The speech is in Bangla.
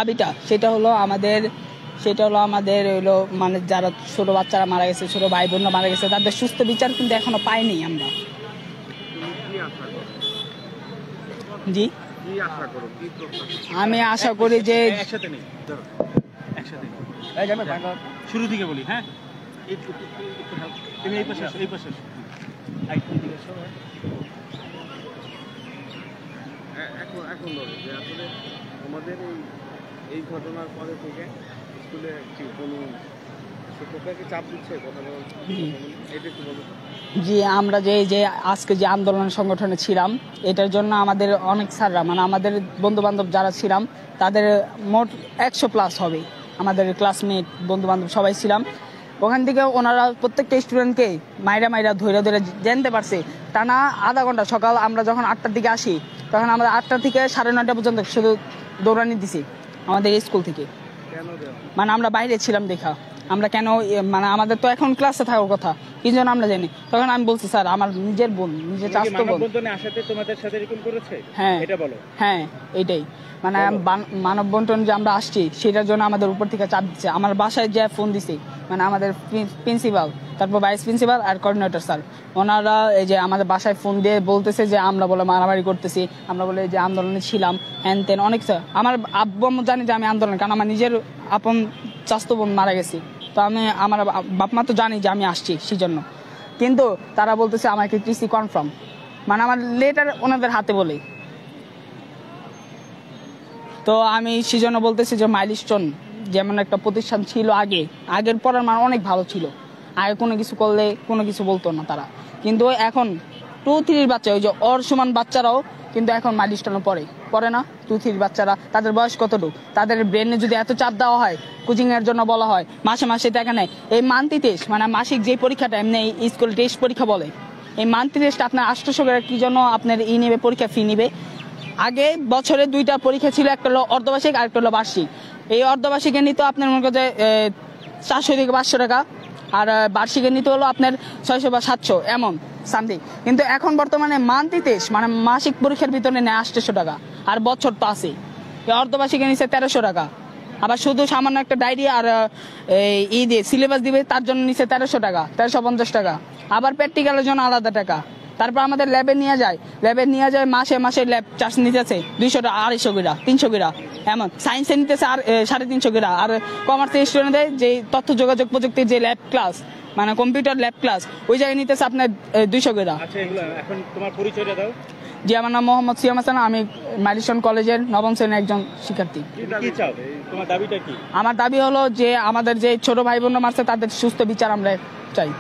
দাবিটা সেটা হলো আমাদের হইলো মানে যারা ছোট বাচ্চারা মারা গেছে, ছোট ভাই বোনরা মারা গেছে, তাদের সুস্থ বিচার কিন্তু এখনো পাইনি আমরা। জি, আমি আশা করি যে শুরু থেকে বলি। হ্যাঁ, তুমি এই পাশে এখন বলো যে আসলে আমাদের এই ঘটনার পরে থেকে স্কুলে কি কোনো শিক্ষককে চাপ দিচ্ছে কথা বলার, এটা একটু বলো। জি, আমরা যে আজকে যে আন্দোলন সংগঠনে ছিলাম, এটার জন্য আমাদের অনেক স্যাররা মানে আমাদের বন্ধু বান্ধব যারা ছিলাম তাদের মোট 100+ হবে, আমাদের ক্লাসমেট বন্ধু বান্ধব সবাই ছিলাম। ওখান থেকে ওনারা প্রত্যেকটা স্টুডেন্টকে মাইরা ধরে জানতে পারছে টানা আধা ঘন্টা। সকাল আমরা যখন 8টার দিকে আসি তখন আমাদের 8টা থেকে 9:30 পর্যন্ত শুধু দৌড়ানি দিছি আমাদের স্কুল থেকে। মানে আমরা বাইরে ছিলাম দেখা, আমরা কেন মানে আমাদের তো এখন ক্লাসে থাকার কথা, কি জন্য আমরা জানি। তখন আমি বলছি স্যার আমার নিজের বোন, নিজের চাচাতো বোন। হ্যাঁ এটা বলো। হ্যাঁ এইটাই মানে মানববন্ধন যে আমরা আসছি সেটার জন্য আমাদের উপর থেকে চাপ দিচ্ছে। আমার বাসায় যে ফোন দিছে মানে আমাদের প্রিন্সিপাল, তারপর ভাইস প্রিন্সিপাল আর কোঅর্ডিনেটর স্যার, ওনারা এই যে আমাদের বাসায় ফোন দিয়ে বলতেছে যে আমরা বলে মারামারি করতেছি, আমরা বলে যে আন্দোলনে ছিলাম হ্যান তেন অনেক। আমার আব্বু আম্মু জানি যে আমি আন্দোলন, কারণ আমার নিজের আপন চাচাতো বোন মারা গেছি, তো আমার বাপ মা তো জানি যে আমি আসছি সেই জন্য। কিন্তু তারা বলতেছে আমাকে টিসি কনফার্ম, মানে আমার লেটার ওনাদের হাতে বলে। তো আমি সেই জন্য বলতেছি যে মাইলস্টোন যেমন একটা প্রতিষ্ঠান ছিল আগের পড়ার মান অনেক ভালো ছিল, আগে কোনো কিছু করলে কোনো কিছু বলতো না তারা। কিন্তু এখন 2-3 বাচ্চা, ওই যে ওর সমান বাচ্চারাও কিন্তু এখন মাইলস্টোনে পড়ে না। 2-3 বাচ্চারা, তাদের বয়স কতটুকু, তাদের ব্রেনে যদি এত চাপ দেওয়া হয়, কোচিং এর জন্য বলা হয়, মাসে টাকা নেয়। এই মান্থলি টেস্ট মানে মাসিক যে পরীক্ষাটা এমনি স্কুল টেস্ট পরীক্ষা বলে, এই মান্থলি টেস্ট আপনার 800 টাকা কি জন্য আপনার নেবে, পরীক্ষা ফি নিবে। আগে বছরে 2টা পরীক্ষা ছিল, একটা হলো অর্ধবার্ষিক আর একটা হলো বার্ষিক। এই অর্ধবার্ষিকে নিত আপনার মনে করেন 400 থেকে 500 টাকা, আর বার্ষিকে নিতে হলো আপনার 600 বা 700 এমন সামথিং। কিন্তু এখন বর্তমানে মান্থলি টেস্ট মানে মাসিক পরীক্ষার ভিতরে নেয় 800 টাকা, আর বছর তো আছে। অর্ধবার্ষিকে নিচ্ছে 1300 টাকা, আবার শুধু সামান্য একটা ডায়েরি আর দিয়ে সিলেবাস দিবে তার জন্য নিচ্ছে 1300 টাকা, 1350 টাকা। আবার প্র্যাকটিক্যালের জন্য আলাদা টাকা। তারপর আমাদের ল্যাবে নিয়ে যায় মাসে ল্যাব চার্জ নিতেছে 200 টাকা, 250 করে, 300 করে এমন। সায়েন্সে নিতেছে আর 350 করে। আর কমার্সের স্টুডেন্টদের যে তথ্য যোগাযোগ প্রযুক্তির যে ল্যাব ক্লাস মানে কম্পিউটার ল্যাব ক্লাস, ওই জায়গায় নিতেছে আপনার 200 করে। এখন তোমার পরিচয়টা দাও। জি, আমার নাম মোহাম্মদ সিয়াম হাসান, আমি মাইলস্টোন কলেজের 9ম শ্রেণীর একজন শিক্ষার্থী। তোমার দাবিটা কি? আমার দাবি হলো যে আমাদের যে ছোট ভাই বোন মারছে তাদের সুস্থ বিচার আমরা চাই।